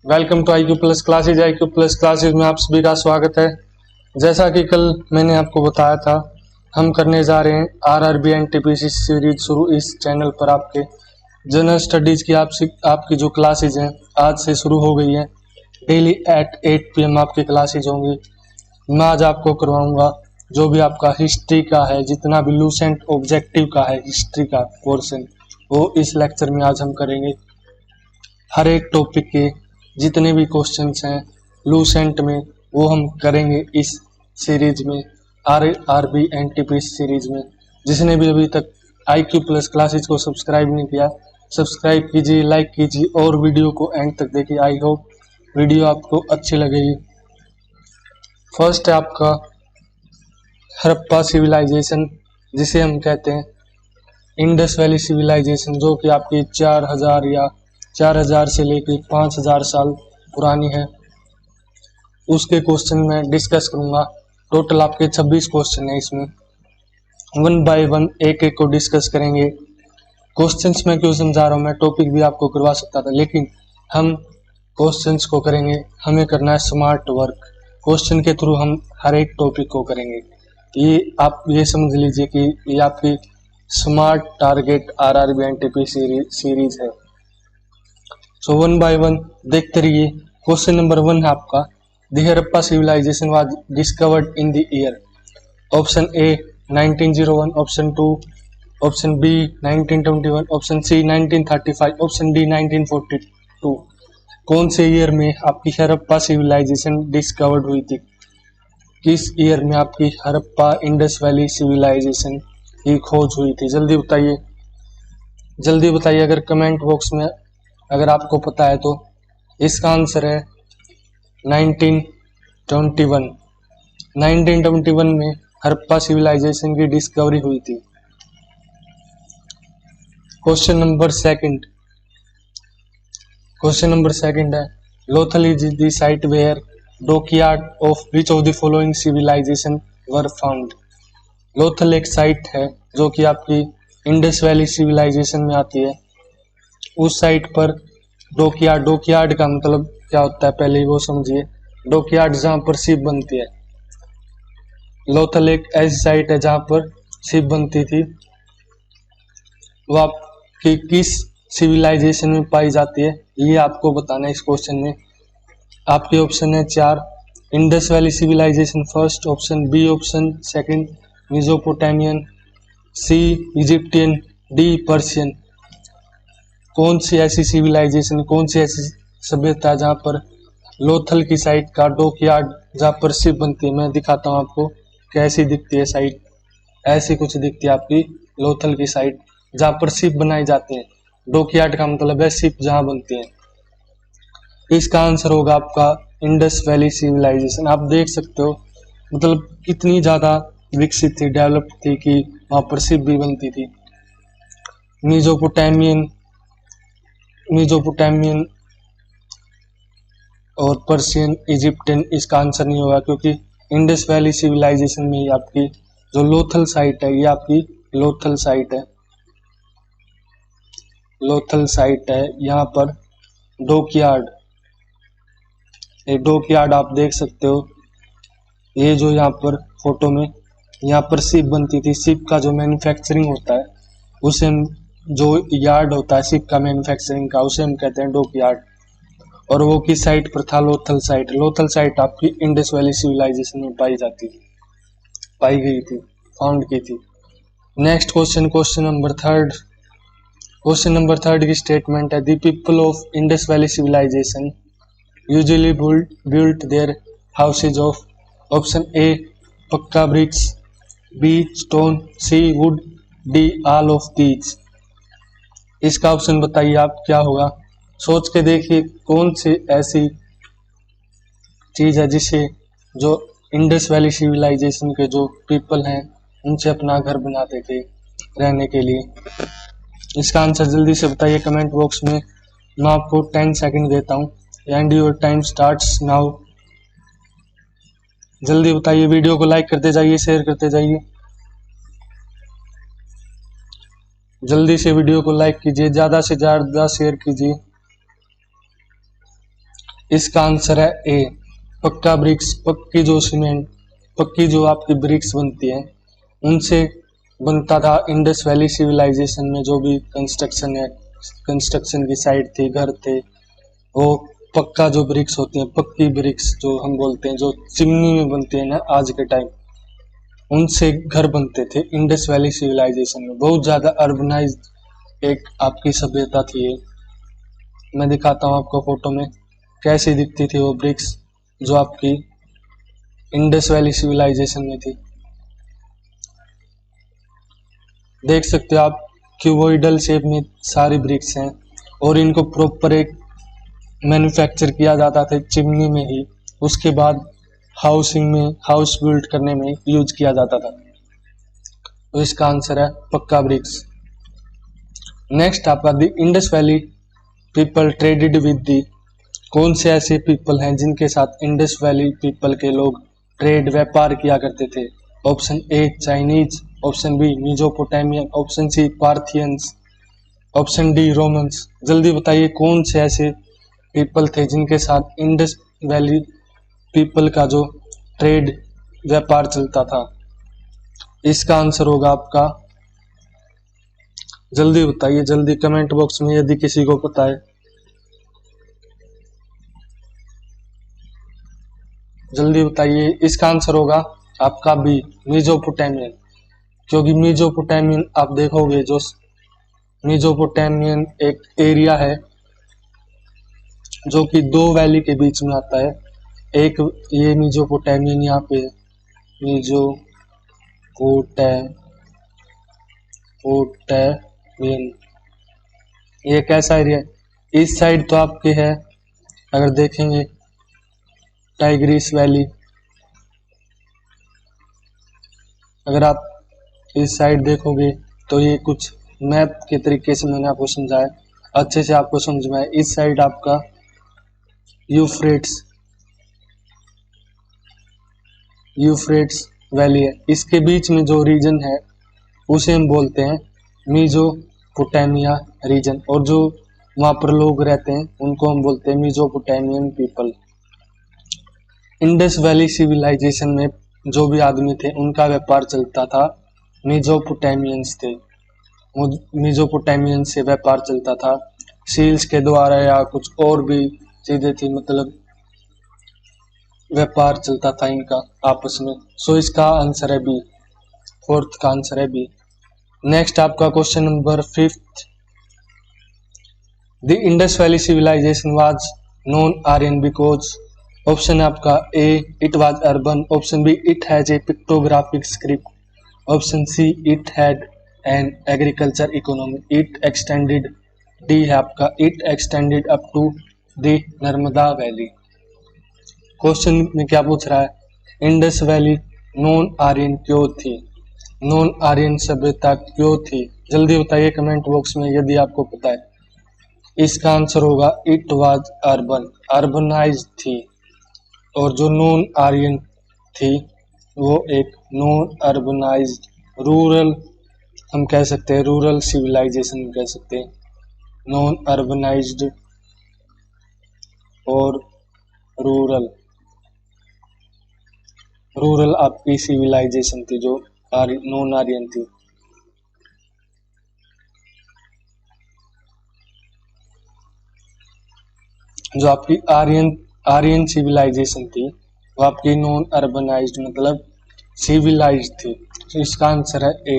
Welcome to IQ plus classes. IQ plus classes में आप सभी का स्वागत है। जैसा कि कल मैंने आपको बताया था, हम करने जा रहे हैं RRB NTPC सीरीज शुरू इस चैनल पर। आपके जनरल स्टडीज की आपकी जो क्लासेज हैं आज से शुरू हो गई है। डेली एट 8 PM आपकी क्लासेज होंगी। मैं आज आपको करवाऊंगा जो भी आपका हिस्ट्री का है, जितना भी लूसेंट ऑब्जेक्टिव का है हिस्ट्री का पोर्शन, वो इस लेक्चर में आज हम करेंगे। हर एक टॉपिक के जितने भी क्वेश्चंस हैं लूसेंट में वो हम करेंगे इस सीरीज में, RRB NTPC सीरीज में। जिसने भी अभी तक IQ प्लस क्लासेज को सब्सक्राइब नहीं किया, सब्सक्राइब कीजिए, लाइक कीजिए और वीडियो को एंड तक देखिए। आई होप वीडियो आपको अच्छी लगेगी। फर्स्ट है आपका हड़प्पा सिविलाइजेशन, जिसे हम कहते हैं इंडस वैली सिविलाइजेशन, जो कि आपकी 4000 से लेकर 5000 साल पुरानी है। उसके क्वेश्चन में डिस्कस करूंगा। टोटल आपके 26 क्वेश्चन है, इसमें वन बाय वन एक एक को डिस्कस करेंगे। क्वेश्चंस में क्यों समझा रहा हूँ, मैं टॉपिक भी आपको करवा सकता था, लेकिन हम क्वेश्चंस को करेंगे। हमें करना है स्मार्ट वर्क। क्वेश्चन के थ्रू हम हर एक टॉपिक को करेंगे। ये आप ये समझ लीजिए कि ये आपकी smart target RRB NTPC series है। सो वन बाय वन देखते रहिए। क्वेश्चन नंबर 1 है आपका, the Harappa civilisation was discovered in the year. Option A 1901, option 2, option B 1921, option C 1935, option D 1942। कौन से ईयर में आपकी हड़प्पा सिविलाइजेशन डिस्कवर्ड हुई थी? किस ईयर में आपकी हड़प्पा इंडस वैली सिविलाइजेशन की खोज हुई थी? जल्दी बताइए, जल्दी बताइए। अगर कमेंट बॉक्स में अगर आपको पता है तो इसका आंसर है 1921। 1921 में हड़प्पा सिविलाइजेशन की डिस्कवरी हुई थी। क्वेश्चन नंबर सेकंड है, Lothal is the site where dockyard of which of the following civilisation were found. Lothal एक साइट है जो कि आपकी इंडस वैली सिविलाइजेशन में आती है। उस साइट पर डॉकयार्ड का मतलब क्या होता है पहले ही वो समझिए। डॉकयार्ड जहाँ पर शिप बनती है। लोथल एक ऐसी साइट है जहाँ पर शिप बनती थी। वो आपकी किस सिविलाइजेशन में पाई जाती है ये आपको बताना है इस क्वेश्चन में। आपके ऑप्शन है 4, Indus valley civilisation first, option B option second Mesopotamian, C Egyptian, D Persian. कौन सी ऐसी सिविलाइजेशन, कौन सी ऐसी सभ्यता जहाँ पर लोथल की साइट का डॉकयार्ड जहाँ पर शिप बनती है? मैं दिखाता हूँ आपको कैसी दिखती है साइट। ऐसी कुछ दिखती है आपकी लोथल की साइट जहाँ पर शिप बनाई जाती है। डॉकयार्ड का मतलब है शिप जहाँ बनती है। इसका आंसर होगा आपका इंडस वैली सिविलाइजेशन। आप देख सकते हो मतलब कितनी ज्यादा विकसित थी, डेवलप थी कि वहां पर शिप भी बनती थी। मेसोपोटामियन और पर्शियन, इजिप्टियन इसका आंसर नहीं होगा, क्योंकि इंडस वैली सिविलाइजेशन में ही आपकी जो लोथल साइट है, ये आपकी लोथल साइट है। यहाँ पर डॉकयार्ड आप देख सकते हो। ये जो यहाँ पर फोटो में यहाँ पर शिप बनती थी। शिप का जो मैन्युफैक्चरिंग होता है उसे जो यार्ड होता है शिप का मैन्युफैक्चरिंग का, उसे हम कहते हैं डॉकयार्ड। और वो किस साइट पर था? लोथल साइट आपकी इंडस वैली सिविलाइजेशन में पाई गई थी, फाउंड की थी। नेक्स्ट क्वेश्चन नंबर थर्ड की स्टेटमेंट है, the people of Indus valley civilisation usually built their houses of option A pucca bricks, B stone, C wood, D all of these. इसका option बताइए आप क्या होगा। सोच के देखिए कौन सी ऐसी चीज है जिसे जो इंडस वैली सिविलाइजेशन के जो पीपल हैं उनसे अपना घर बनाते थे रहने के लिए। इसका आंसर जल्दी से बताइए कमेंट बॉक्स में। मैं आपको 10 सेकंड देता हूँ and your time starts now. जल्दी बताइए, वीडियो को लाइक करते जाइए, शेयर करते जाइए। जल्दी से वीडियो को लाइक कीजिए, ज्यादा से ज्यादा शेयर कीजिए। इसका आंसर है ए, पक्का ब्रिक्स। पक्की जो सीमेंट, पक्की जो आपकी ब्रिक्स बनती है उनसे बनता था इंडस वैली सिविलाइजेशन में। जो भी कंस्ट्रक्शन है, कंस्ट्रक्शन की साइट थी, घर थे, वो पक्का जो ब्रिक्स होती है, पक्की ब्रिक्स जो हम बोलते हैं, जो चिमनी में बनते हैं ना आज के टाइम, उनसे घर बनते थे इंडस वैली सिविलाइजेशन में। बहुत ज्यादा अर्बनाइज्ड एक आपकी सभ्यता थी ये। मैं दिखाता हूँ आपको फोटो में कैसी दिखती थी वो ब्रिक्स जो आपकी इंडस वैली सिविलाइजेशन में थी। देख सकते हो आप, क्यूबोइडल शेप में सारी ब्रिक्स हैं और इनको प्रॉपर एक मैन्युफैक्चर किया जाता था चिमनी में ही, उसके बाद हाउसिंग में, हाउस बिल्ड करने में यूज किया जाता था। तो इसका आंसर है पक्का ब्रिक्स। नेक्स्ट आपका the Indus valley people traded with the, कौन से ऐसे पीपल हैं जिनके साथ इंडस वैली पीपल के लोग ट्रेड, व्यापार किया करते थे? Option A Chinese, option B Mesopotamian, option C Parthians, option D Romans. जल्दी बताइए कौन से ऐसे पीपल थे जिनके साथ इंडस वैली पीपल का जो ट्रेड, व्यापार चलता था? इसका आंसर होगा आपका, जल्दी बताइए, जल्दी कमेंट बॉक्स में यदि किसी को पता है जल्दी बताइए। इसका आंसर होगा आपका बी मीजोपोटामियन, क्योंकि मीजोपोटामियन आप देखोगे, जो मीजोपोटामियन एक एरिया है जो कि दो वैली के बीच में आता है। एक ये मीजोपोटामियन यहाँ पे है, मीजोपोटामियन, ये कैसा एरिया है? इस साइड तो आपके है, अगर देखेंगे टाइग्रिस वैली, अगर आप इस साइड देखोगे तो ये कुछ मैप के तरीके से मैंने आपको समझाया, अच्छे से आपको समझ में आए। इस साइड आपका यूफ्रेट्स वैली है, इसके बीच में जो रीजन है उसे हम बोलते हैं मीजोपोटामिया रीजन, और जो वहां पर लोग रहते हैं उनको हम बोलते हैं मीजोपोटामियन पीपल। इंडस वैली सिविलाइजेशन में जो भी आदमी थे उनका व्यापार चलता था, मीजोपोटामियंस थे, मीजोपोटामियन से व्यापार चलता था सील्स के द्वारा या कुछ और भी चीजें थी, मतलब व्यापार चलता था इनका आपस में। सो इसका आंसर है बी, फोर्थ का आंसर है बी। नेक्स्ट आपका question number 5th, the Indus valley civilisation was known Aryan because, option आपका A it was urban, option B it has a pictographic script, option C it had an agriculture economy, it extended, D है आपका it extended up to the Narmada valley. Question में क्या पूछ रहा है? Indus valley non Aryan क्यों थी, non Aryan सभ्यता क्यों थी? जल्दी बताइए कमेंट बॉक्स में यदि आपको पता है। इसका आंसर होगा इट वाज अर्बन, अर्बनाइज्ड थी, और जो नॉन आर्यन थी वो एक नॉन अर्बनाइज्ड, रूरल हम कह सकते हैं, रूरल सिविलाइजेशन कह सकते हैं, नॉन अर्बनाइज्ड और रूरल आपकी सिविलाइजेशन थी जो नॉन आर्यन थी। जो आपकी आर्यन सिविलाइजेशन थी वो आपकी नॉन अर्बनाइज्ड मतलब सिविलाइज्ड थी। तो इसका आंसर है ए।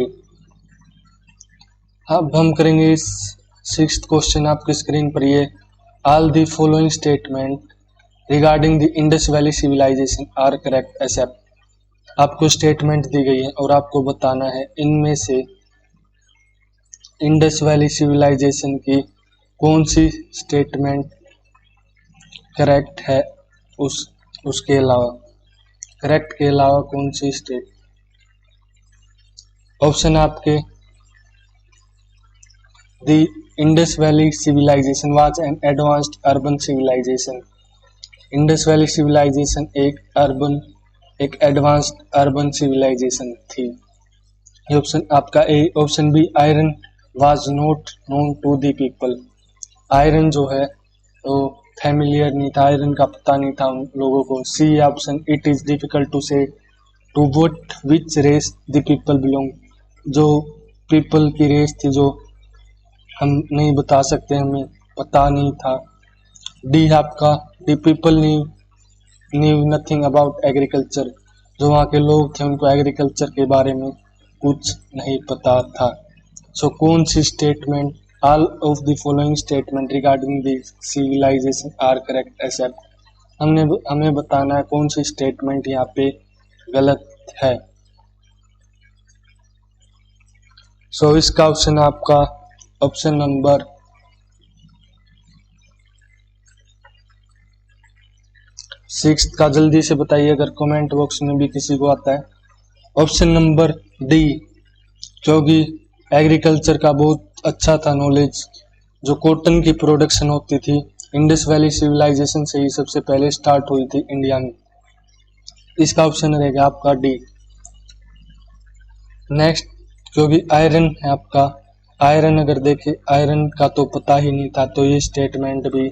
अब हम करेंगे 6th क्वेश्चन आपकी स्क्रीन पर, ये all the following statement regarding the Indus valley civilisation are correct except. आपको स्टेटमेंट दी गई है और आपको बताना है इनमें से इंडस वैली सिविलाइजेशन की कौन सी स्टेटमेंट करेक्ट है, उसके अलावा, करेक्ट के अलावा कौन सी स्टेट। ऑप्शन आपके, the Indus valley civilisation was an advanced urban civilisation, Indus valley civilisation एक एडवांस्ड अर्बन सिविलाइजेशन थी। ये ऑप्शन आपका A. Option B, iron was not known to the people, iron जो है वो फैमिलियर नहीं था, आयरन का पता नहीं था उन लोगों को। C option, it is difficult to say to what which race the people belong, जो पीपल की रेस थी जो हम नहीं बता सकते, हमें पता नहीं था। डी आपका, the people knew nothing about agriculture, जो वहाँ के लोग थे उनको एग्रीकल्चर के बारे में कुछ नहीं पता था। सो कौन सी statement, all of the following statement regarding the civilisation are correct except, हमें बताना है कौन सी स्टेटमेंट यहाँ पे गलत है। सो इसका ऑप्शन आपका ऑप्शन नंबर सिक्स का जल्दी से बताइए अगर कमेंट बॉक्स में भी किसी को आता है। ऑप्शन नंबर डी, क्योंकि एग्रीकल्चर का बहुत अच्छा था नॉलेज, जो कॉटन की प्रोडक्शन होती थी इंडस वैली सिविलाइजेशन से ही सबसे पहले स्टार्ट हुई थी इंडिया में। इसका ऑप्शन रहेगा आपका डी। नेक्स्ट, क्योंकि आयरन है आपका, आयरन अगर देखें आयरन का तो पता ही नहीं था, तो ये स्टेटमेंट भी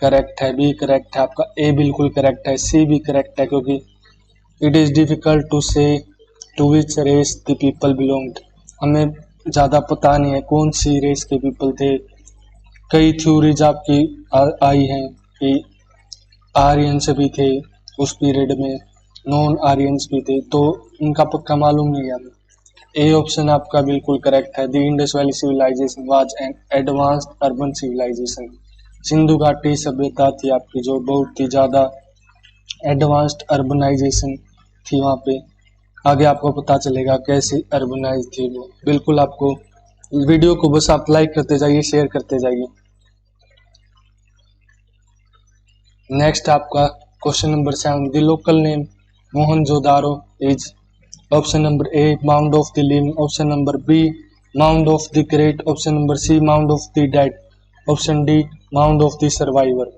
करेक्ट है, बी करेक्ट है आपका, ए बिल्कुल करेक्ट है, सी भी करेक्ट है, क्योंकि it is difficult to say to which race the people belonged, हमें ज़्यादा पता नहीं है कौन सी रेस के पीपल थे। कई थ्योरीज आपकी आई हैं कि आर्यंस भी थे उस पीरियड में, नॉन आर्यंस भी थे, तो इनका पक्का मालूम नहीं है हमें। ए ऑप्शन आपका बिल्कुल करेक्ट है, the Indus valley civilisation was an advanced urban civilisation, Sindhu घाटी सभ्यता थी आपकी जो बहुत ही ज़्यादा एडवांस्ड अर्बनाइजेशन थी वहाँ पे। आगे आपको पता चलेगा कैसी अर्बनाइज थी वो। बिल्कुल आपको वीडियो को बस आप लाइक करते जाइए, शेयर करते जाइए। नेक्स्ट आपका question number 7, the local name Mohenjodaro is, option number A mound of the living, option number B mound of the great, option number C mound of the dead, option D mound of the survivor.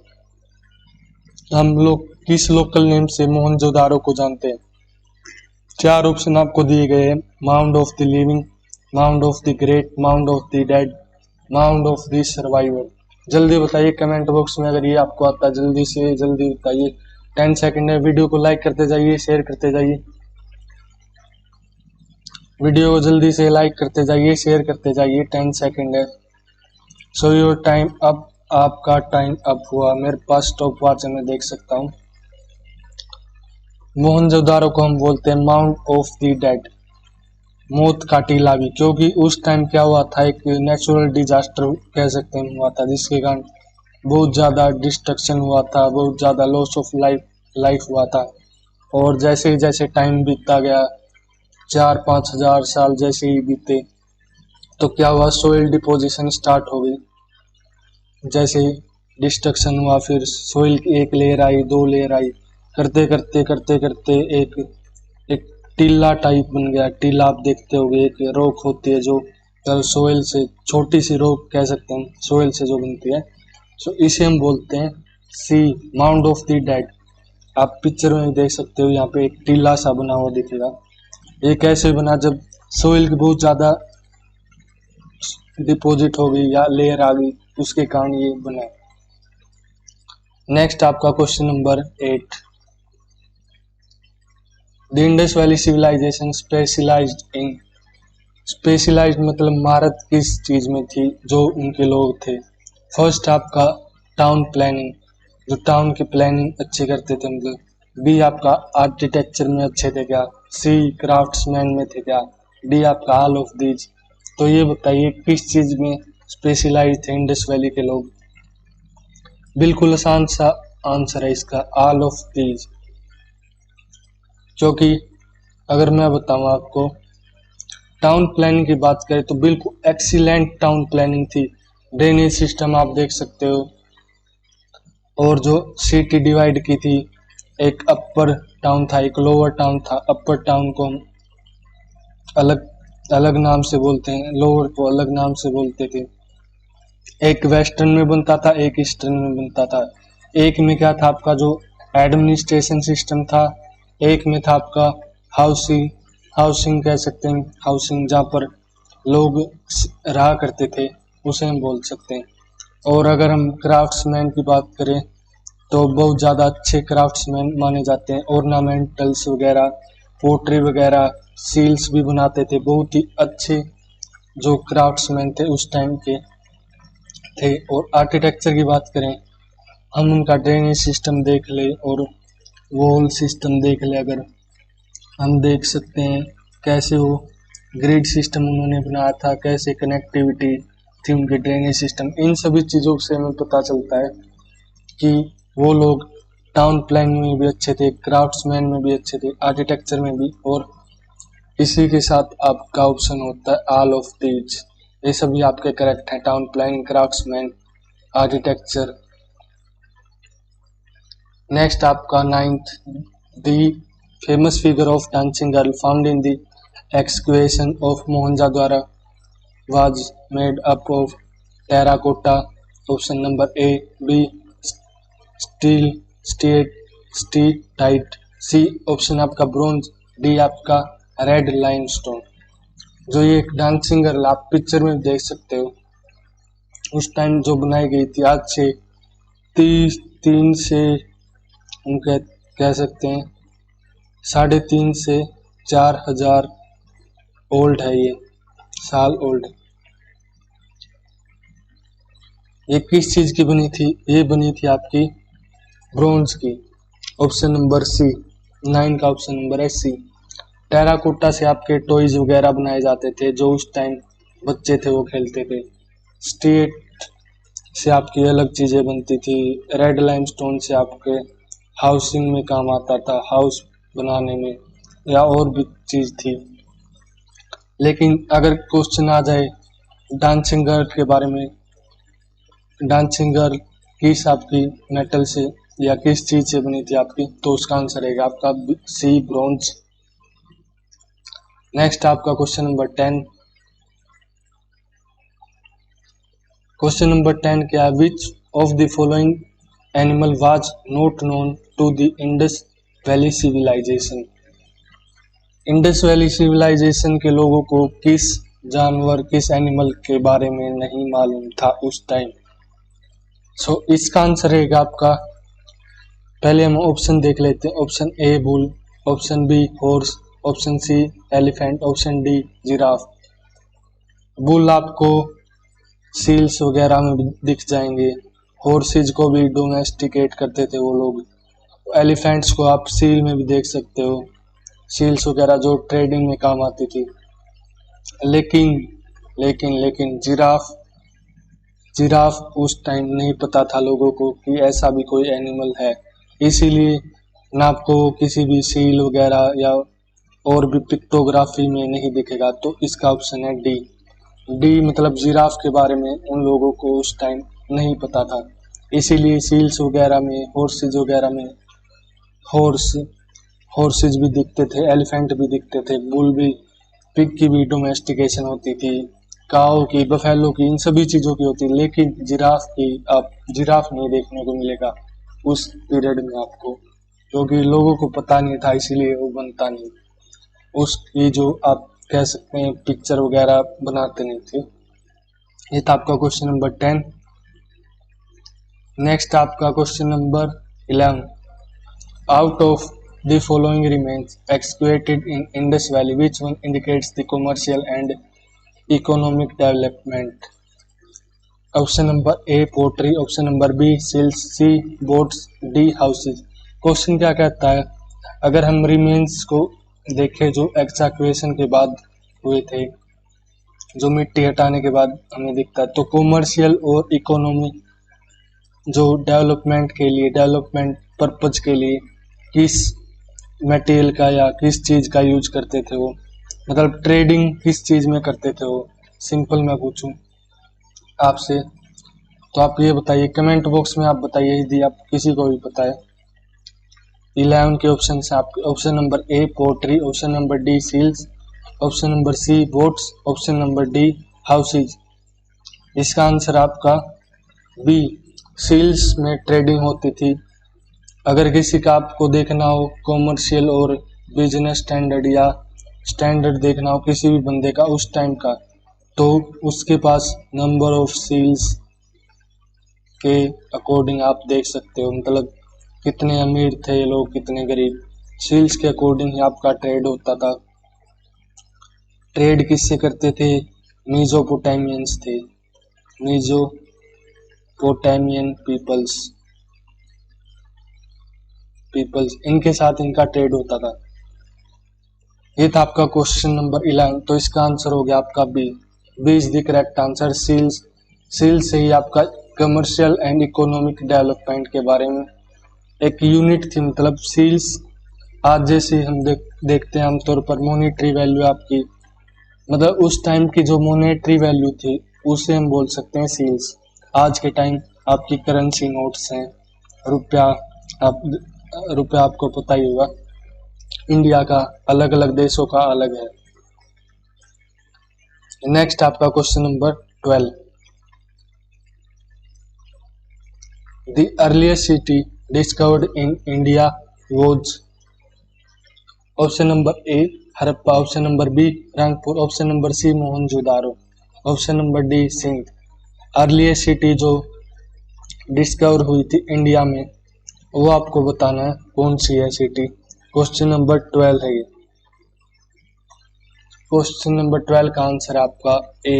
हम लोग किस local name से मोहनजोदारो को जानते हैं? चार option आपको दिए गए हैं, mound of the living, mound of the great, mound of the dead, mound of the survivor. जल्दी बताइए कमेंट बॉक्स में अगर ये आपको आता है, जल्दी से जल्दी बताइए। 10 सेकंड है, वीडियो को लाइक करते जाइए, शेयर करते जाइए, वीडियो को जल्दी से लाइक करते जाइए, शेयर करते जाइए। 10 सेकंड है। सो योर टाइम अब, आपका टाइम अप हुआ। मेरे पास स्टॉप वॉच है, मैं देख सकता हूँ। मोहनजोदारो को हम बोलते हैं माउंट ऑफ द डेड, मौत का टीला भी, क्योंकि उस टाइम क्या हुआ था, एक नेचुरल डिजास्टर कह सकते हैं हुआ था, जिसके कारण बहुत ज़्यादा डिस्ट्रक्शन हुआ था, बहुत ज़्यादा लॉस ऑफ लाइफ हुआ था। और जैसे ही जैसे टाइम बीतता गया, 4-5 हजार साल जैसे ही बीते, तो क्या हुआ, सोइल डिपोजिशन स्टार्ट हो गई। जैसे ही डिस्ट्रक्शन हुआ, फिर सोइल की एक लेयर आई, 2 लेयर आई, करते करते करते करते एक टीला टाइप बन गया। टीला आप देखते होंगे, एक रॉक होती है जो सोइल से, छोटी सी रॉक कह सकते हैं सोइल से जो बनती है, सो इसे हम बोलते हैं सी माउंड ऑफ द डेड। आप पिक्चर में देख सकते हो, यहाँ पे एक टीला सा बना हुआ दिखेगा। ये कैसे बना, जब सोइल की बहुत ज़्यादा डिपॉजिट हो गई या लेयर आ गई, उसके कारण ये बना। नेक्स्ट आपका question number 8, the Indus valley civilisation specialised in, specialised मतलब महारत किस चीज में थी जो उनके लोग थे? फर्स्ट आपका टाउन प्लानिंग, जो टाउन की प्लानिंग अच्छी करते थे मतलब। बी आपका आर्किटेक्चर में अच्छे थे क्या? सी क्राफ्ट्समैन में थे क्या? डी आपका ऑल ऑफ दीज। तो ये बताइए किस चीज में स्पेशलाइज थे इंडस वैली के लोग? बिल्कुल आसान सा आंसर है इसका, ऑल ऑफ दीज। क्योंकि अगर मैं बताऊं आपको, टाउन प्लानिंग की बात करें तो बिल्कुल एक्सीलेंट टाउन प्लानिंग थी। ड्रेनेज सिस्टम आप देख सकते हो, और जो सिटी डिवाइड की थी, एक अपर टाउन था, एक लोअर टाउन था। अपर टाउन को हम अलग अलग नाम से बोलते हैं, लोअर को अलग नाम से बोलते थे। एक वेस्टर्न में बनता था, एक ईस्टर्न में बनता था। एक में क्या था आपका जो एडमिनिस्ट्रेशन सिस्टम था, एक में था आपका हाउसिंग कह सकते हैं, हाउसिंग जहाँ पर लोग रहा करते थे, उसे हम बोल सकते हैं। और अगर हम क्राफ्ट्समैन की बात करें तो बहुत ज़्यादा अच्छे क्राफ्ट्समैन माने जाते हैं। ऑर्नामेंटल्स वगैरह, पोट्री वगैरह, सील्स भी बनाते थे। बहुत ही अच्छे जो क्राफ्ट्समैन थे उस टाइम के थे। और आर्किटेक्चर की बात करें, हम उनका ड्रेनेज सिस्टम देख ले और वॉल सिस्टम देख ले, अगर हम देख सकते हैं कैसे वो ग्रिड सिस्टम उन्होंने बनाया था, कैसे कनेक्टिविटी थी उनके ड्रेनेज सिस्टम। इन सभी चीज़ों से हमें पता चलता है कि वो लोग टाउन प्लानिंग में भी अच्छे थे, क्राफ्ट्समैन में भी अच्छे थे, आर्किटेक्चर में भी। और इसी के साथ आपका ऑप्शन होता है ऑल ऑफ दीज। ये सभी आपके करेक्ट हैं, town planning, craftsman, architecture. Next आपका 9th, the famous figure of dancing girl found in the excavation of Mohenjo-daro was made up of terracotta. Option number A, B, steel, steatite, C option आपका bronze, D आपका red limestone. जो ये एक dancing girl आप picture में देख सकते हो, उस टाइम जो बनाई गई थी, आज से 3 से हम कह सकते हैं 3.5 से 4,000 ओल्ड है, ये साल ओल्ड। ये किस चीज की बनी थी? ये बनी थी आपकी ब्रोंज की। ऑप्शन नंबर सी, 9 का ऑप्शन नंबर है सी। टेराकोटा से आपके टॉयज वगैरह बनाए जाते थे, जो उस टाइम बच्चे थे वो खेलते थे। स्टेट से आपकी अलग चीजें बनती थी। रेड लाइमस्टोन से आपके हाउसिंग में काम आता था, हाउस बनाने में, या और भी चीज थी। लेकिन अगर क्वेश्चन आ जाए डांसिंग गर्ल के बारे में, डांसिंग गर्ल किस आपकी मेटल से या किस चीज से बनी थी आपकी, तो उसका आंसर है आपका सी, ब्रोंज। नेक्स्ट आपका क्वेश्चन नंबर 10। क्वेश्चन नंबर 10 क्या है? Which of the following animal was not known to the Indus valley civilisation. Indus valley civilisation के लोगों को किस जानवर, किस एनिमल के बारे में नहीं मालूम था उस टाइम? सो इसका आंसर है आपका, पहले हम ऑप्शन देख लेते हैं। Option A bull, option B horse, option C elephant, option D giraffe. Bull आपको सील्स वगैरह में भी दिख जाएंगे, हॉर्सेज को भी डोमेस्टिकेट करते थे वो लोग, एलिफेंट्स को आप सील में भी देख सकते हो, सील्स वगैरह जो ट्रेडिंग में काम आती थी। लेकिन लेकिन लेकिन जिराफ उस टाइम नहीं पता था लोगों को कि ऐसा भी कोई एनिमल है, इसीलिए ना आपको किसी भी सील वगैरह या और भी पिक्टोग्राफी में नहीं दिखेगा। तो इसका ऑप्शन है डी। डी मतलब जिराफ के बारे में उन लोगों को उस टाइम नहीं पता था, इसीलिए सील्स वगैरह में, हॉर्सेज वगैरह में हॉर्सेज भी दिखते थे, एलिफेंट भी दिखते थे, बुल भी, पिग की भी डोमेस्टिकेशन होती थी, काऊ की, बफेलो की, इन सभी चीजों की होती। लेकिन जिराफ की आप जिराफ नहीं देखने को मिलेगा उस पीरियड में आपको, क्योंकि लोगों को पता नहीं था, इसीलिए वो बनता नहीं, उसकी जो आप कह सकते हैं पिक्चर वगैरह बनाते नहीं थे। ये था आपका क्वेश्चन नंबर 10। नेक्स्ट आपका question number 11। Out of the following remains excavated in Indus valley which one indicates the commercial and economic development? Option number A pottery, option number B seals, C boats, D houses. Question क्या कहता है? अगर हम remains को देखें जो equation के बाद हुए थे, जो मिट्टी हटाने के बाद हमें दिखता है, तो कॉमर्शियल और इकोनॉमी जो डेवलपमेंट के लिए, डेवलपमेंट पर्पज के लिए किस मटेरियल का या किस चीज का यूज करते थे वो, मतलब ट्रेडिंग किस चीज में करते थे वो। सिंपल मैं पूछूं आपसे तो आप ये बताइए, कमेंट बॉक्स में आप बताइए यदि आप किसी को भी पता है। 11 के ऑप्शन है आपके। Option number A pottery, option number D seals, option number C boats, option number D houses. इसका आंसर आपका बी, सील्स में ट्रेडिंग होती थी। अगर किसी का आपको देखना हो कॉमर्शियल और बिजनेस स्टैंडर्ड, या स्टैंडर्ड देखना हो किसी भी बंदे का उस टाइम का, तो उसके पास नंबर ऑफ सील्स के अकॉर्डिंग आप देख सकते हो, मतलब कितने अमीर थे ये लोग, कितने गरीब। सील्स के अकॉर्डिंग ही आपका ट्रेड होता था। ट्रेड किससे करते थे? मीजोपोटामियंस थे, मीजोपोटामियन पीपल्स, इनके साथ इनका ट्रेड होता था। ये था आपका क्वेश्चन नंबर 11। तो इसका आंसर हो गया आपका B. B is the correct answer. Seals से ही आपका कमर्शियल एंड इकोनॉमिक डेवलपमेंट के बारे में एक यूनिट थी। मतलब सील्स आज जैसे हम देखते हैं आमतौर पर मॉनेटरी वैल्यू आपकी, मतलब उस टाइम की जो मॉनेटरी वैल्यू थी उसे हम बोल सकते हैं सील्स। आज के टाइम आपकी करेंसी नोट्स हैं, रुपया। रुपया आपको पता ही होगा, इंडिया का अलग अलग देशों का अलग है। नेक्स्ट आपका question number 12। The earliest city discovered in India was. Option number A Harappa, option number B Rangpur, option number C Mohenjodaro, option number D Sindh. Earliest city जो डिस्कवर हुई थी इंडिया में वो आपको बताना है कौन सी है सिटी। क्वेश्चन नंबर 12 है ये। क्वेश्चन नंबर 12 का आंसर है आपका A.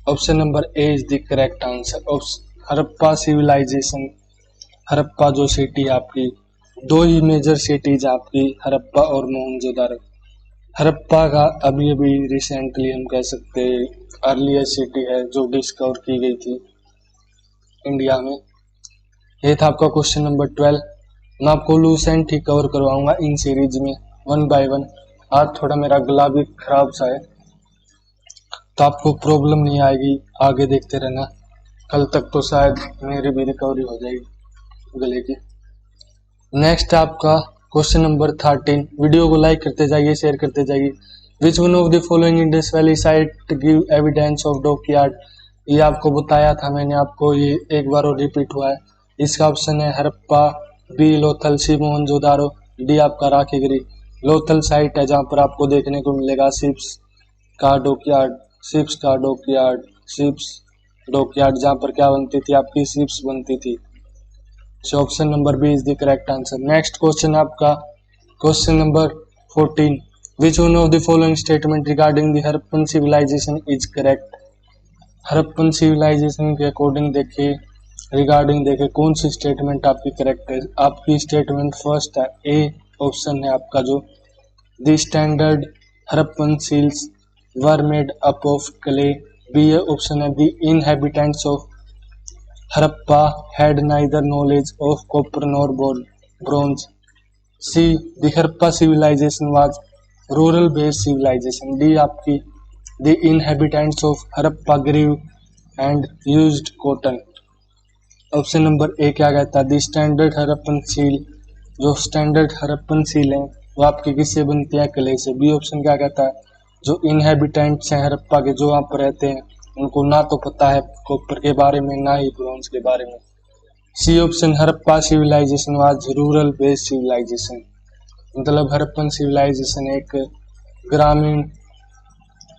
Option number A is the correct answer. Harappa civilisation, Harappa जो सिटी है आपकी, दो ही मेजर सिटीज आपकी, हड़प्पा और मोहनजोदारो। हड़प्पा का अभी अभी रिसेंटली हम कह सकते हैं अर्लीस्ट सिटी है जो डिस्कवर की गई थी इंडिया में। ये था आपका क्वेश्चन नंबर 12। मैं आपको लूस एंड ठीक कवर करवाऊंगा इन सीरीज में 1 बाय 1। आज थोड़ा मेरा गला भी खराब सा है तो आपको प्रॉब्लम नहीं आएगी, आगे देखते रहना। कल तक तो शायद मेरी भी रिकवरी हो जाएगी गले की। नेक्स्ट आपका क्वेश्चन नंबर 13। वीडियो को लाइक करते जाइए, शेयर करते जाइए। विच one of the following Indus valley site give evidence of dockyard. ये आपको बताया था मैंने आपको, ये एक बार और रिपीट हुआ है। इसका ऑप्शन है हड़प्पा, बी लोथल, सी मोहनजोदारो, डी आपका राखीगढ़ी। लोथल साइट है जहाँ पर आपको देखने को मिलेगा शिप्स का डॉकयार्ड, जहाँ पर क्या बनती थी आपकी शिप्स बनती थी। So option number B is the correct answer. Next question आपका question number 14। Which one of the following statement regarding the Harappan civilisation is correct. Harappan civilisation के अकॉर्डिंग देखिए, रिगार्डिंग देखिए कौन सी स्टेटमेंट आपकी करेक्ट है। आपकी स्टेटमेंट फर्स्ट है ए ऑप्शन है आपका जो the standard Harappan seals were made up of clay. B option है the inhabitants of Harappa had neither knowledge of copper nor bronze. C the Harappa civilisation was rural based civilisation. D आपकी the inhabitants of Harappa grew and used cotton. Option number A क्या कहता है the standard Harappan seal, जो standard Harappan seal है वो आपकी किससे बनती है? क्ले से। बी ऑप्शन क्या कहता है जो इनहेबिटेंट्स हैं हड़प्पा के, जो वहाँ पर रहते हैं, उनको ना तो पता है कॉपर के बारे में ना ही ब्रॉन्ज के बारे में। C option Harappa civilisation was rural based civilisation, मतलब हड़प्पन सिविलाइजेशन एक ग्रामीण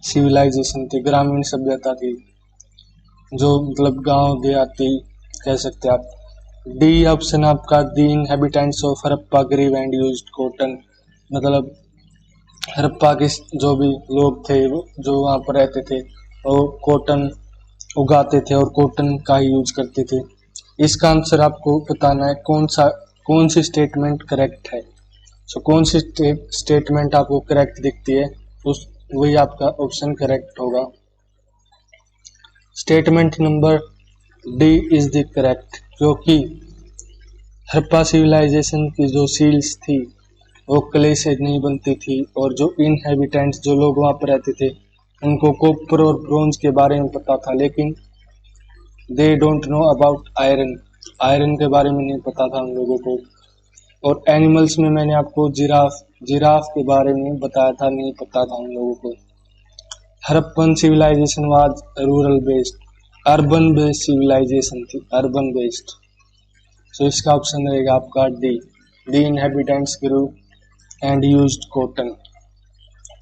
सिविलाइजेशन थी, ग्रामीण सभ्यता थी, जो मतलब गांव देहाती कह सकते हैं आप। डी ऑप्शन आपका the inhabitants of Harappa grew and used cotton, मतलब हड़प्पा के जो भी लोग थे जो वहाँ पर रहते थे वो कॉटन उगाते थे और कॉटन का ही यूज करते थे। इसका आंसर आपको बताना है कौन सी स्टेटमेंट करेक्ट है। सो कौन सी स्टेटमेंट आपको करेक्ट दिखती है उस वही आपका ऑप्शन करेक्ट होगा। Statement number D is the correct, क्योंकि हड़प्पा सिविलाइजेशन की जो सील्स थी वो क्ले से नहीं बनती थी और जो इनहेबिटेंट्स जो लोग वहाँ पर रहते थे उनको कॉपर और ब्रोंज के बारे में पता था, लेकिन they don't know about iron के बारे में नहीं पता था उन लोगों को। और एनिमल्स में मैंने आपको जिराफ के बारे में बताया था, नहीं पता था उन लोगों को। Harappan civilisation was rural based, urban based civilisation थी, अर्बन बेस्ड। सो इसका ऑप्शन रहेगा आपका D, the inhabitants grew and used cotton,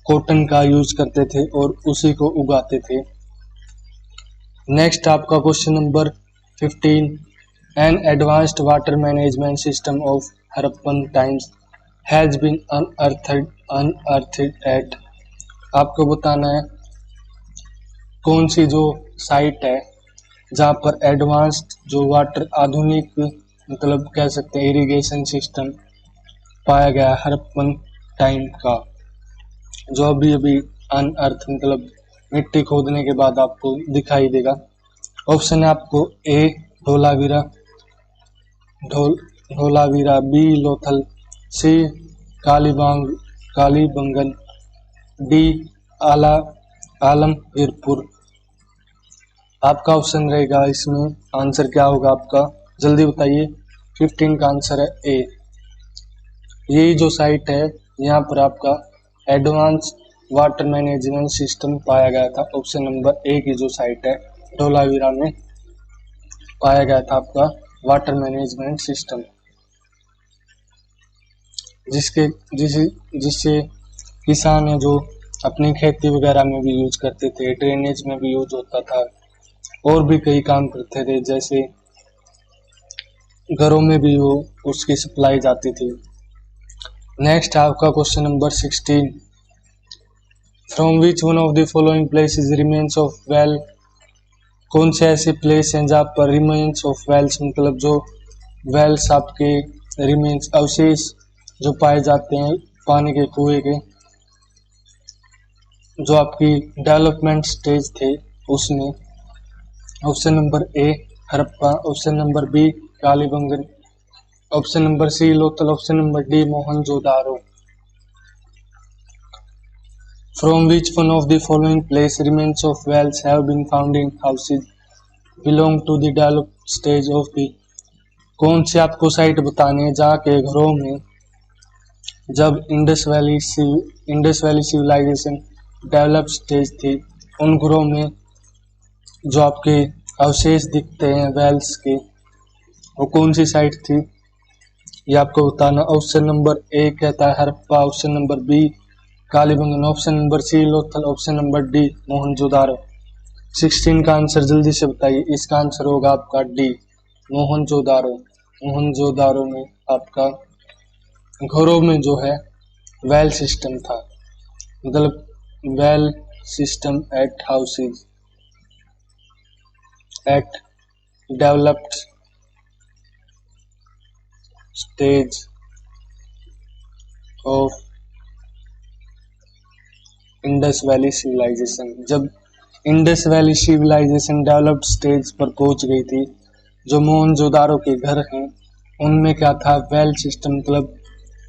cotton का यूज करते थे और उसी को उगाते थे। नेक्स्ट आपका question number 15। An advanced water management system of Harappan times has been unearthed at। आपको बताना है कौन सी जो साइट है जहाँ पर एडवांस्ड जो वाटर आधुनिक मतलब कह सकते हैं इरिगेशन सिस्टम पाया गया हड़प्पन टाइम का, जो अभी अभी अनअर्थ मतलब मिट्टी खोदने के बाद आपको दिखाई देगा। ऑप्शन है आपको ए धोलावीरा धोलावीरा, बी लोथल, सी कालीबंगन, डी आला आलमगीरपुर। आपका ऑप्शन रहेगा इसमें आंसर क्या होगा आपका, जल्दी बताइए। 15 का आंसर है ए। यही जो साइट है यहाँ पर आपका एडवांस वाटर मैनेजमेंट सिस्टम पाया गया था। ऑप्शन नंबर ए की जो साइट है धोलावीरा में पाया गया था आपका वाटर मैनेजमेंट सिस्टम, जिससे किसान है जो अपनी खेती वगैरह में भी यूज करते थे, ड्रेनेज में भी यूज होता था और भी कई काम करते थे, जैसे घरों में भी वो उसकी सप्लाई जाती थी। नेक्स्ट आपका question number 16, from which one of the following places remains of well. कौन से ऐसे प्लेस हैं जहाँ पर रिमेन्स ऑफ वेल्स मतलब जो वेल्स आपके रिमेन्स अवशेष जो पाए जाते हैं पानी के कुएं के, जो आपकी डेवलपमेंट स्टेज थे उसमें। Option number A Harappa, option number B Kalibangan, option number C Lothal, option number D Mohenjodaro. From which one of the following place remains of wells have been found in houses belong to the developed stage of the। कौन सी आपको site बतानी है जहाँ के घरों में जब Indus valley civilisation develop stage थी, उन घरों में जो आपके अवशेष दिखते हैं वेल्स के, वो कौन सी साइट थी ये आपको बताना। ऑप्शन नंबर ए कहता है Harappa, option number B Kalibangan, option number C Lothal, option number D Mohenjodaro. 16 का आंसर जल्दी से बताइए। इसका आंसर होगा आपका डी मोहनजोदारो। मोहनजोदारो में आपका घरों में जो है वेल सिस्टम था, मतलब well system at houses at developed stage of Indus valley civilisation. जब Indus valley civilisation developed stage पर पहुंच गई थी, जो मोहनजोदारो के घर हैं उनमें क्या था, वेल सिस्टम मतलब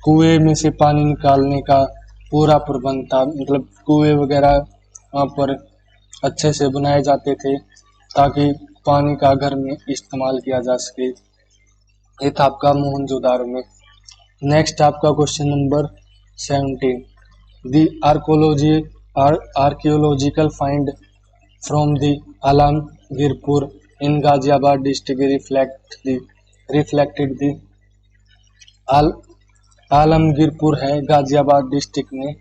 कुएं में से पानी निकालने का पूरा प्रबंध था, मतलब कुएं वगैरह वहाँ पर अच्छे से बनाए जाते थे ताकि पानी का घर में इस्तेमाल किया जा सके। ये था आपका मोहनजोदारो में। नेक्स्ट आपका question number 17, The archaeological find from the Alamgirpur in Ghaziabad district reflected the Alamgirpur है गाजियाबाद डिस्ट्रिक्ट में,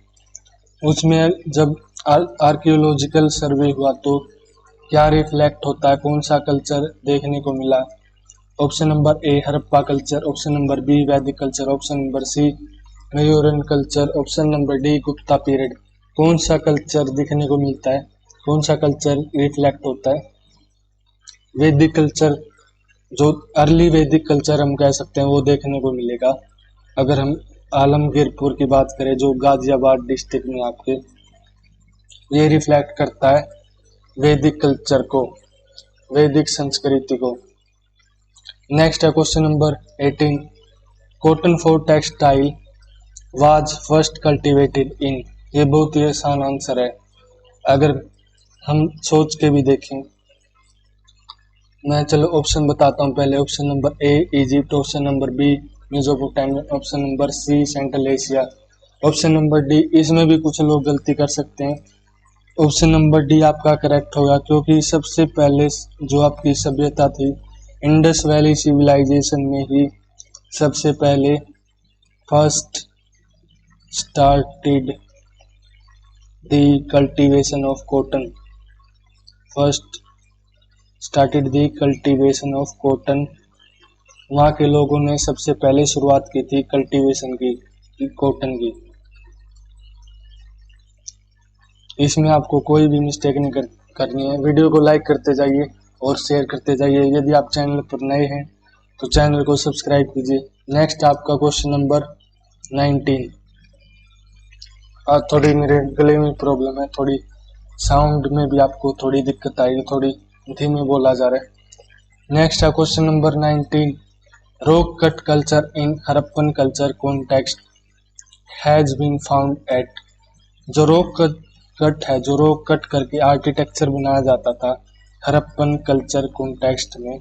उसमें जब आर्कियोलॉजिकल सर्वे हुआ तो क्या रिफ्लेक्ट होता है, कौन सा कल्चर देखने को मिला। Option number A Harappa culture, option number B Vedic culture, option number C Mauryan culture, option number D Gupta period. कौन सा कल्चर दिखने को मिलता है, कौन सा कल्चर रिफ्लेक्ट होता है। वैदिक कल्चर, जो अर्ली वैदिक कल्चर हम कह सकते हैं वो देखने को मिलेगा। अगर हम आलमगीरपुर की बात करें जो गाजियाबाद डिस्ट्रिक्ट में आपके, ये रिफ्लेक्ट करता है वैदिक कल्चर को, वैदिक संस्कृति को। नेक्स्ट है question number 18, cotton for textile was first cultivated in. ये बहुत ही आसान आंसर है, अगर हम सोच के भी देखें। मैं चलो ऑप्शन बताता हूँ पहले। Option number A Egypt, option number B Mesopotamia, option number C central Asia, option number D, इसमें भी कुछ लोग गलती कर सकते हैं। ऑप्शन नंबर डी आपका करेक्ट होगा, क्योंकि सबसे पहले जो आपकी सभ्यता थी इंडस वैली सिविलाइजेशन में ही सबसे पहले first started the cultivation of cotton, first started the cultivation of cotton वहाँ के लोगों ने सबसे पहले शुरुआत की थी कल्टीवेशन की कॉटन की। इसमें आपको कोई भी मिस्टेक नहीं करनी है। वीडियो को लाइक करते जाइए और शेयर करते जाइए। यदि आप चैनल पर नए हैं तो चैनल को सब्सक्राइब कीजिए। नेक्स्ट आपका क्वेश्चन नंबर 19। आज थोड़ी मेरे गले में प्रॉब्लम है, थोड़ी साउंड में भी आपको थोड़ी दिक्कत आएगी, थोड़ी धीमे बोला जा रहा है। नेक्स्ट है question number 19। Rock cut culture in Harappan culture context has been found at. जो रॉक कट है, जो रॉक कट करके आर्किटेक्चर बनाया जाता था हरप्पन कल्चर कॉन्टेक्स्ट में,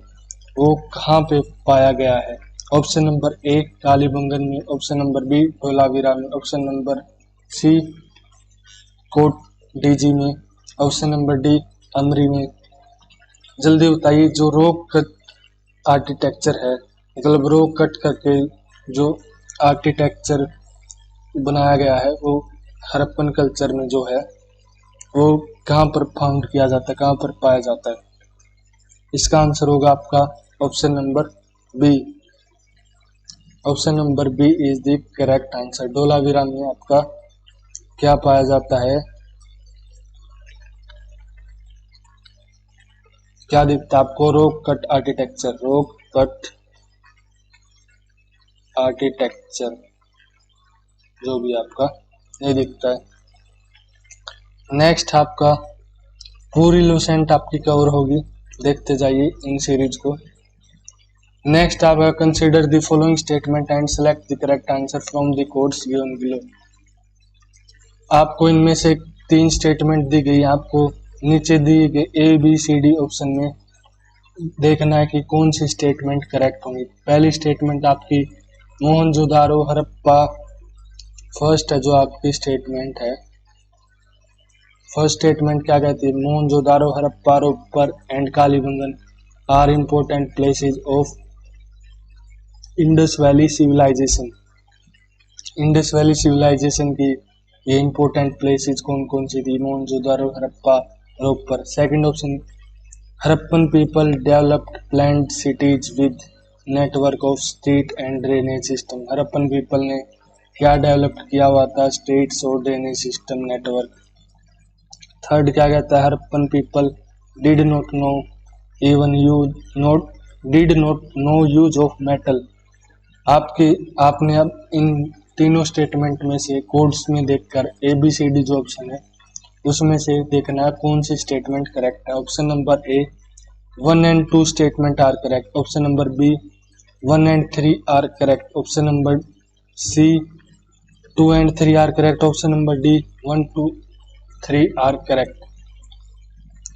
वो कहाँ पे पाया गया है? ऑप्शन नंबर ए कालीबंगन में, ऑप्शन नंबर बी धोलावीरा में, option number C Kot Diji में, ऑप्शन नंबर डी अमरी में। जल्दी बताइए। जो रॉक कट आर्किटेक्चर है, मतलब रॉक कट करके जो आर्किटेक्चर बनाया गया है वो हरप्पन कल्चर में जो है वो कहाँ पर फाउंड किया जाता है, कहाँ पर पाया जाता है? इसका आंसर होगा आपका option number B. Option number B is the correct answer. Dholavira में आपका क्या पाया जाता है? क्या दिखता है आपको? Rock cut architecture, rock cut architecture जो भी आपका ये दिखता है। नेक्स्ट आपका पूरी लूसेंट आपकी कवर होगी, देखते जाइए इन सीरीज को। नेक्स्ट आपका consider the following statement and select the correct answer from the codes given below. आपको इनमें से 3 स्टेटमेंट दी गई, आपको नीचे दिए गए A B C D option में देखना है कि कौन सी स्टेटमेंट करेक्ट होंगी। पहली स्टेटमेंट आपकी मोहनजोदारो हड़प्पा, फर्स्ट है जो आपकी स्टेटमेंट है। फर्स्ट स्टेटमेंट क्या कहती है? Mohenjodaro Harappa Ropar and Kalibangan are important places of Indus valley civilisation. Indus valley civilisation की ये इंपॉर्टेंट प्लेसेस कौन कौन सी थी? Mohenjodaro Harappa Ropar. Second option, Harappan people developed planned cities with network of street and drainage system. Harappan people ने क्या डेवलप किया हुआ था? स्ट्रीट्स और ड्रेनेज सिस्टम नेटवर्क। थर्ड क्या कहता है? Harappan people did not know even did not know use of metal. आपने अब इन तीनों स्टेटमेंट में से कोड्स में देखकर ए बी सी डी जो ऑप्शन है उसमें से देखना है कौन सी स्टेटमेंट करेक्ट है। Option number A 1 and 2 statement are correct. Option number B 1 and 3 are correct. Option number C 2 and 3 are correct. Option number D 1 2 3 are correct.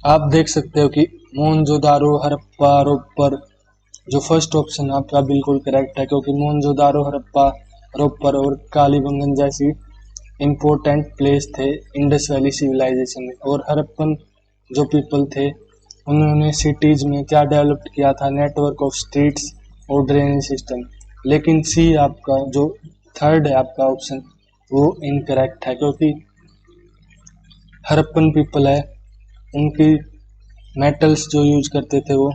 आप देख सकते हो कि मोहनजोदारो हड़प्पा रोपर जो फर्स्ट ऑप्शन आपका बिल्कुल करेक्ट है, क्योंकि मोहनजोदारो हड़प्पा रोपर और कालीबंगन जैसी इम्पोर्टेंट प्लेस थे इंडस वैली सिविलाइजेशन में। और हड़प्पन जो पीपल थे उन्होंने सिटीज में क्या डेवलप किया था? नेटवर्क ऑफ स्ट्रीट्स और ड्रेनेज सिस्टम। लेकिन सी आपका जो थर्ड है आपका ऑप्शन वो इनकरेक्ट है, क्योंकि हड़प्पन पीपल है उनकी मेटल्स जो यूज करते थे वो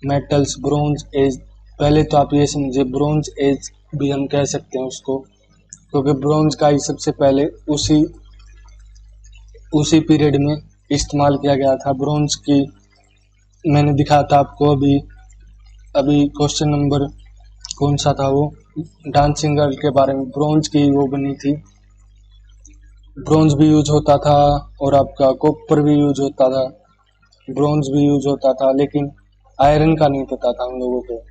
मेटल्स ब्रोंज एज। पहले तो आप ये समझे ब्रोंज एज भी हम कह सकते हैं उसको, क्योंकि ब्रोंज का ही सबसे पहले उसी पीरियड में इस्तेमाल किया गया था। ब्रोंज की मैंने दिखाया था आपको अभी क्वेश्चन नंबर कौन सा था वो, डांसिंग गर्ल के बारे में। ब्रोंज की वो बनी थी, ब्रोंज भी यूज होता था और आपका कॉपर भी यूज होता था, ब्रोंज भी यूज होता था, लेकिन आयरन का नहीं पता था हम लोगों को,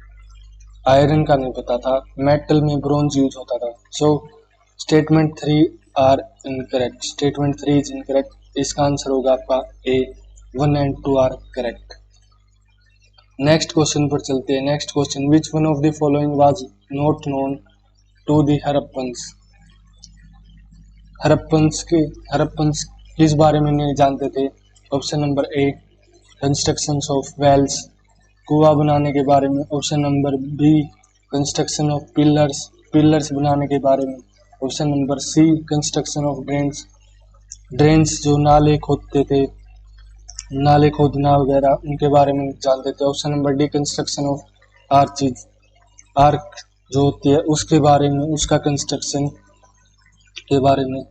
आयरन का नहीं पता था। मेटल में ब्रोंज यूज होता था। So statement 3 are incorrect. Statement 3 is incorrect. इसका आंसर होगा आपका A 1 and 2 are correct. Next question पर चलते हैं। Next question, which one of the following was not known to the Harappans. Harappans किस बारे में नहीं जानते थे? Option number A construction of wells, कुआं बनाने के बारे में। Option number B construction of pillars बनाने के बारे में। Option number C construction of drains जो नाले खोदते थे नाले खोदना वगैरह उनके बारे में जानते थे। Option number D construction of arch, arc जो होती है उसके बारे में, उसका कंस्ट्रक्शन के बारे में।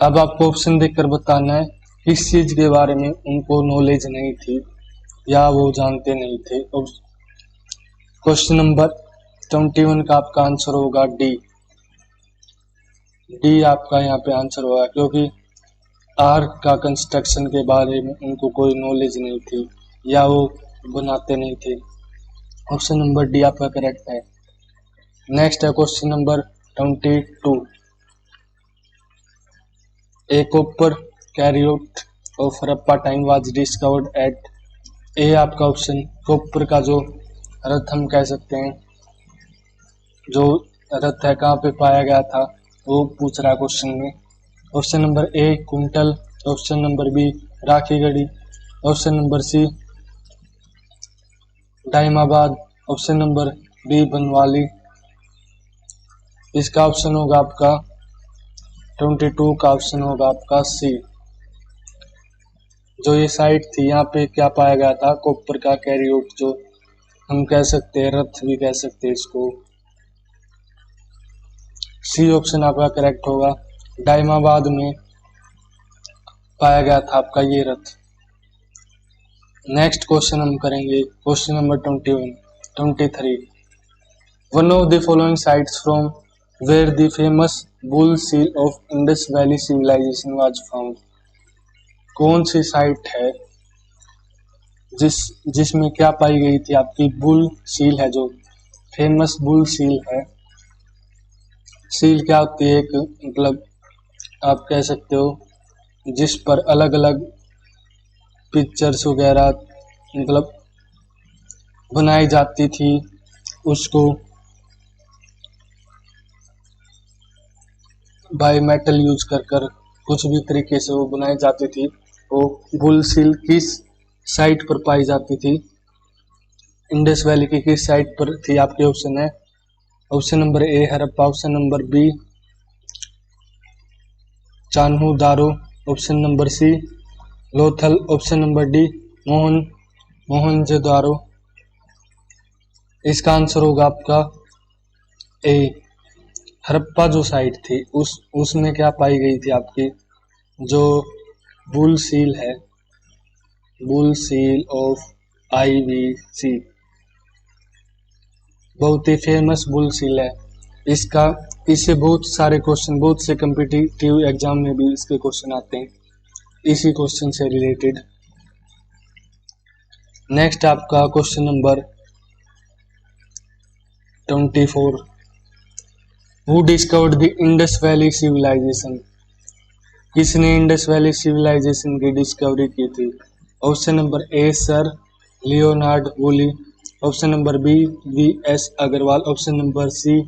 अब आपको ऑप्शन देखकर बताना है किस चीज के बारे में उनको नॉलेज नहीं थी या वो जानते नहीं थे। क्वेश्चन नंबर 21 का आपका आंसर होगा डी। डी आपका यहाँ पे आंसर होगा, क्योंकि आर्क का कंस्ट्रक्शन के बारे में उनको कोई नॉलेज नहीं थी या वो बनाते नहीं थे। ऑप्शन नंबर डी आपका करेक्ट है। नेक्स्ट है question number 22। A copper chariot of Harappa time was discovered at. A आपका ऑप्शन कॉपर का जो रथ हम कह सकते हैं, जो रथ है कहाँ पे पाया गया था वो पूछ रहा है क्वेश्चन में। Option number A Kunal, option number B Rakhigarhi, option number C Daimabad, option number D Banawali. इसका ऑप्शन होगा आपका 22 का ऑप्शन होगा आपका सी। जो ये साइट थी यहाँ पे क्या पाया गया था, कॉपर का कैरियोट, जो हम कह सकते हैं रथ भी कह सकते हैं इसको। सी ऑप्शन आपका करेक्ट होगा। दाइमाबाद में पाया गया था आपका ये रथ। नेक्स्ट क्वेश्चन हम करेंगे question number 23। One of the following sites from where the famous bull seal of Indus valley civilisation was found. कौन सी साइट है जिसमें क्या पाई गई थी आपकी बुल सील है, जो फेमस बुल सील है। सील क्या होती है, एक मतलब आप कह सकते हो जिस पर अलग अलग पिक्चर्स वगैरह मतलब बनाई जाती थी, उसको बाई मेटल यूज कर कुछ भी तरीके से वो बनाई जाती थी। वो बुल सील किस साइट पर पाई जाती थी, इंडस वैली की किस साइट पर थी? आपके ऑप्शन है option number A Harappa, option number B Chanhu Daro, option number C Lothal, option number D Mohenjodaro. इसका आंसर होगा आपका ए। हड़प्पा जो साइट थी उसमें क्या पाई गई थी आपकी, जो बुल सील है, बुल सील ऑफ IVC, बहुत ही फेमस बुल सील है। इससे बहुत सारे क्वेश्चन, बहुत से कम्पिटिटिव एग्जाम में भी इसके क्वेश्चन आते हैं इसी क्वेश्चन से रिलेटेड। नेक्स्ट आपका question number 24। Who discovered the Indus valley civilisation. किसने इंडस वैली सिविलाइजेशन की डिस्कवरी की थी? Option number A sir Leonard Woolley, option number B VS Agarwal, option number C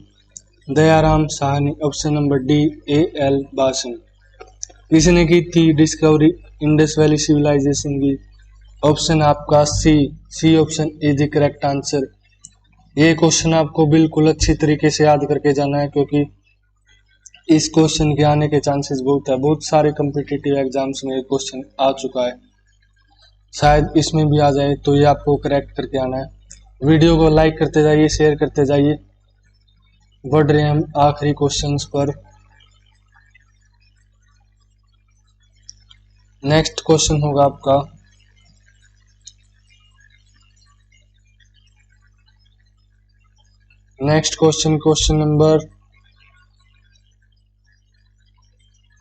Dayaram Sahni, option number D AL Basham. किसने की थी discovery Indus valley civilisation की? Option आपका C option is the correct answer. ये क्वेश्चन आपको बिल्कुल अच्छी तरीके से याद करके जाना है, क्योंकि इस क्वेश्चन के आने के चांसेस बहुत है। बहुत सारे कम्पिटिटिव एग्जाम्स में क्वेश्चन आ चुका है, शायद इसमें भी आ जाए, तो ये आपको करेक्ट करके आना है। वीडियो को लाइक करते जाइए, शेयर करते जाइए। बढ़ रहे हैं हम आखिरी क्वेश्चंस पर। नेक्स्ट क्वेश्चन होगा आपका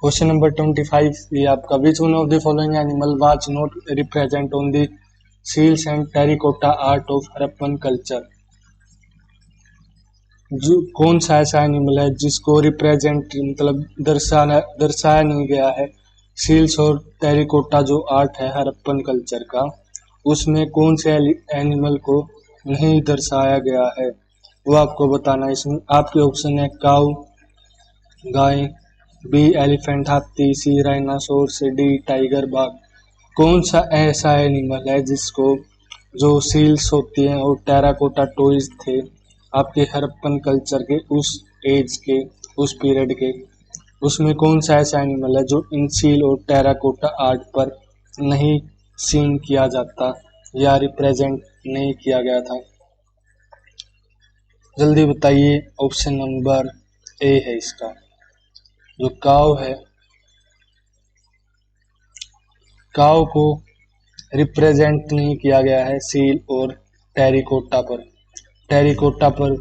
क्वेश्चन नंबर 25। ये आपका which one of the following animal was not represent on the seals and terracotta art of Harappan culture. जो कौन सा ऐसा एनिमल है जिसको रिप्रेजेंट मतलब दर्शाया नहीं गया है सील्स और टेरिकोटा जो आर्ट है हड़प्पन कल्चर का, उसमें कौन से एनिमल को नहीं दर्शाया गया है वो आपको बताना। इसमें आपके ऑप्शन है काऊ गाय, बी एलिफेंट हाथी, सी राइनासोर, डी टाइगर बाघ। कौन सा ऐसा एनिमल है जिसको जो सील्स होती हैं और टेराकोटा टॉयज थे आपके हड़प्पन कल्चर के उस एज के, उस पीरियड के, उसमें कौन सा ऐसा एनिमल है जो इन सील और टेराकोटा आर्ट पर नहीं सीन किया जाता या रिप्रेजेंट नहीं किया गया था। जल्दी बताइए। ऑप्शन नंबर ए है इसका। जो काव है, काव को रिप्रेजेंट नहीं किया गया है सील और टेरिकोटा पर। टेरिकोटा पर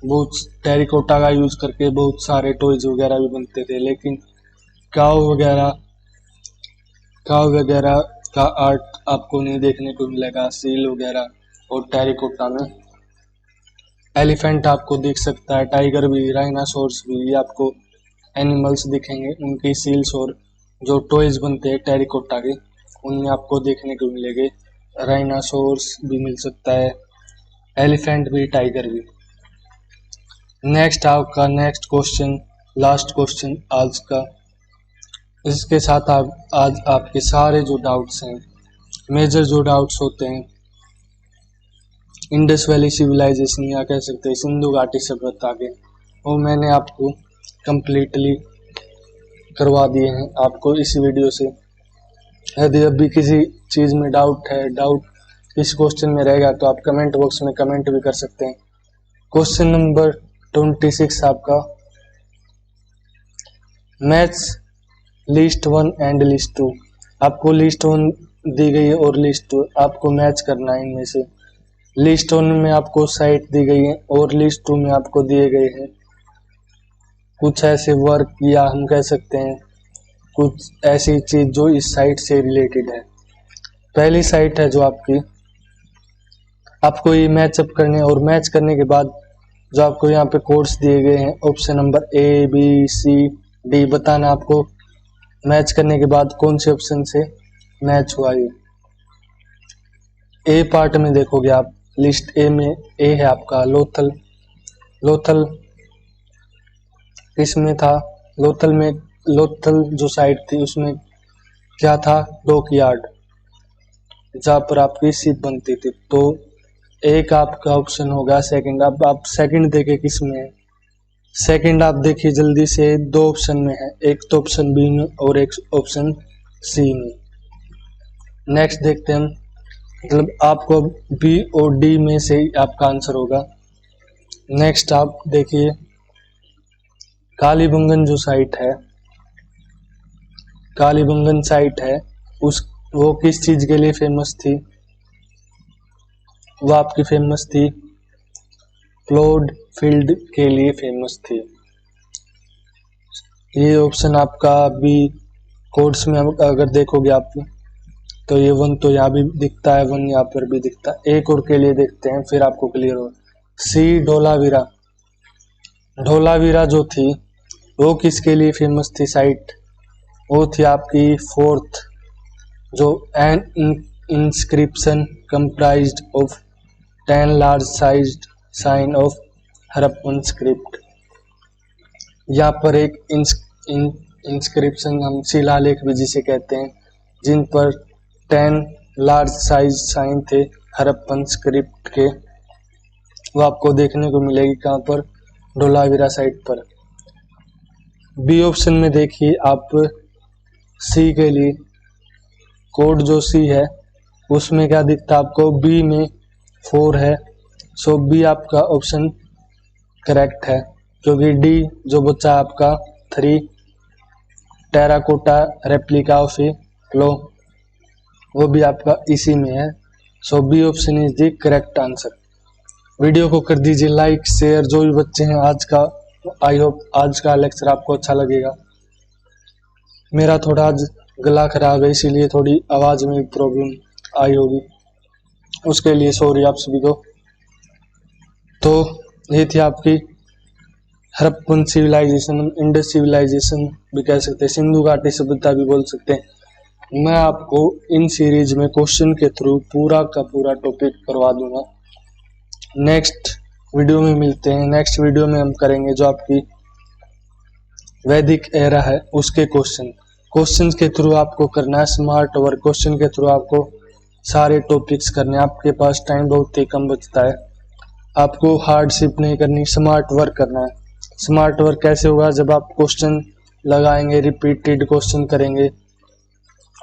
बहुत टेरिकोटा का यूज करके बहुत सारे टॉयज वगैरह भी बनते थे, लेकिन काव वगैरह का आर्ट आपको नहीं देखने को मिलेगा सील वगैरह और टेरिकोटा में। एलिफेंट आपको दिख सकता है, टाइगर भी, राइनासोर्स भी, ये आपको एनिमल्स दिखेंगे। उनकी सील्स और जो टॉयज बनते हैं टेरिकोटा के, उनमें आपको देखने को मिलेंगे। राइनासोर्स भी मिल सकता है, एलिफेंट भी, टाइगर भी। नेक्स्ट आपका नेक्स्ट क्वेश्चन, लास्ट क्वेश्चन आज का। इसके साथ आज आपके सारे जो डाउट्स हैं, मेजर जो डाउट्स होते हैं, इंडस वैली सिविलाइजेशन या कह सकते हैं सिंधु घाटी सभ्यता के, वो मैंने आपको कंप्लीटली करवा दिए हैं। आपको इस वीडियो से यदि अभी किसी चीज़ में डाउट है, डाउट इस क्वेश्चन में रहेगा, तो आप कमेंट बॉक्स में कमेंट भी कर सकते हैं। क्वेश्चन नंबर 26 आपका, मैच लिस्ट 1 एंड लिस्ट 2। आपको लिस्ट 1 दी गई है और लिस्ट 2 आपको मैच करना है। इनमें से लिस्ट 1 में आपको साइट दी गई है और लिस्ट 2 में आपको दिए गए हैं कुछ ऐसे वर्क, या हम कह सकते हैं कुछ ऐसी चीज जो इस साइट से रिलेटेड है। पहली साइट है जो आपको ये मैचअप करने, और मैच करने के बाद जो आपको यहाँ पे कोड्स दिए गए हैं, option number A B C D, बताना आपको मैच करने के बाद कौन से ऑप्शन से मैच हुआ। ये ए पार्ट में देखोगे आप, लिस्ट ए में ए है आपका लोथल। लोथल इसमें था, लोथल जो साइट थी उसमें क्या था, डॉकयार्ड, जहाँ पर आपकी शिप बनती थी। तो एक आपका ऑप्शन होगा सेकंड। अब आप सेकंड देखे किस में है, सेकंड आप देखिए जल्दी से, दो ऑप्शन में है, एक तो ऑप्शन बी में और एक ऑप्शन सी में। नेक्स्ट देखते हैं हम, मतलब आपको बी और डी में से आपका आंसर होगा। नेक्स्ट आप देखिए, कालीबंगन जो साइट है, कालीबंगन साइट है, वो किस चीज के लिए फेमस थी, वो आपकी फेमस थी प्लॉड फील्ड के लिए फेमस थी। ये ऑप्शन आपका बी कोड्स में अगर देखोगे आप, तो ये 1 तो यहाँ भी दिखता है, 1 यहाँ पर भी दिखता है। एक और के लिए देखते हैं फिर आपको क्लियर हो। सी धोलावीरा, धोलावीरा जो थी वो किसके लिए फेमस थी साइट, वो थी आपकी फोर्थ, जो an inscription comprised of 10 large sized sign of Harappan script. यहाँ पर एक इंस्क्रिप्शन, हम शिलालेख भी जिसे कहते हैं, जिन पर 10 लार्ज साइज साइन थे हड़प्पन स्क्रिप्ट के, वो आपको देखने को मिलेगी कहाँ पर, धोलावीरा साइट पर। बी ऑप्शन में देखिए आप, सी के लिए कोड जो सी है उसमें क्या दिखता है आपको, बी में 4 है। सो बी आपका ऑप्शन करेक्ट है, क्योंकि डी जो बचा आपका 3 terracotta replica of a plough, वो भी आपका इसी में है। So B option is the correct answer. Video को कर दीजिए लाइक शेयर। जो भी बच्चे हैं आज का, आई होप आज का लेक्चर आपको अच्छा लगेगा। मेरा थोड़ा आज गला खराब है, इसीलिए थोड़ी आवाज में प्रॉब्लम आई होगी, उसके लिए सॉरी आप सभी को। तो ये थी आपकी हड़प्पन सिविलाइजेशन, इंडस सिविलाइजेशन भी कह सकते हैं, सिंधु घाटी सभ्यता भी बोल सकते हैं। मैं आपको इन सीरीज में क्वेश्चन के थ्रू पूरा का पूरा टॉपिक करवा दूंगा। नेक्स्ट वीडियो में मिलते हैं। नेक्स्ट वीडियो में हम करेंगे जो आपकी वैदिक एरा है उसके क्वेश्चन के थ्रू आपको करना है स्मार्ट वर्क। क्वेश्चन के थ्रू आपको सारे टॉपिक्स करने, आपके पास टाइम बहुत ही कम बचता है, आपको हार्डशिप नहीं करनी, स्मार्ट वर्क करना है। स्मार्ट वर्क कैसे होगा, जब आप क्वेश्चन लगाएंगे, रिपीटेड क्वेश्चन करेंगे,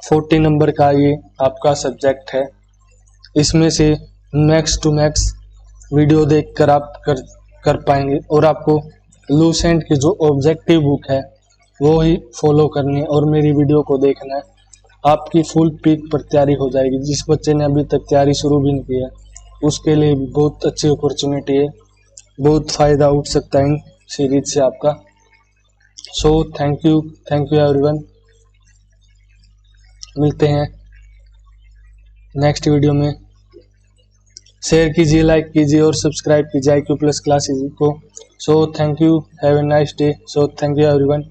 40 नंबर का ये आपका सब्जेक्ट है। इसमें से मैक्स टू मैक्स वीडियो देखकर आप कर पाएंगे और आपको लूसेंट की जो ऑब्जेक्टिव बुक है वो ही फॉलो करनी है और मेरी वीडियो को देखना है। आपकी फुल पीक पर तैयारी हो जाएगी। जिस बच्चे ने अभी तक तैयारी शुरू भी नहीं की है उसके लिए भी बहुत अच्छी अपॉर्चुनिटी है, बहुत फ़ायदा उठ सकता है इन सीरीज से आपका। So thank you everyone. मिलते हैं नेक्स्ट वीडियो में। शेयर कीजिए, लाइक कीजिए और सब्सक्राइब कीजिए IQ+ क्लासेस को। So thank you, have a nice day. So thank you everyone.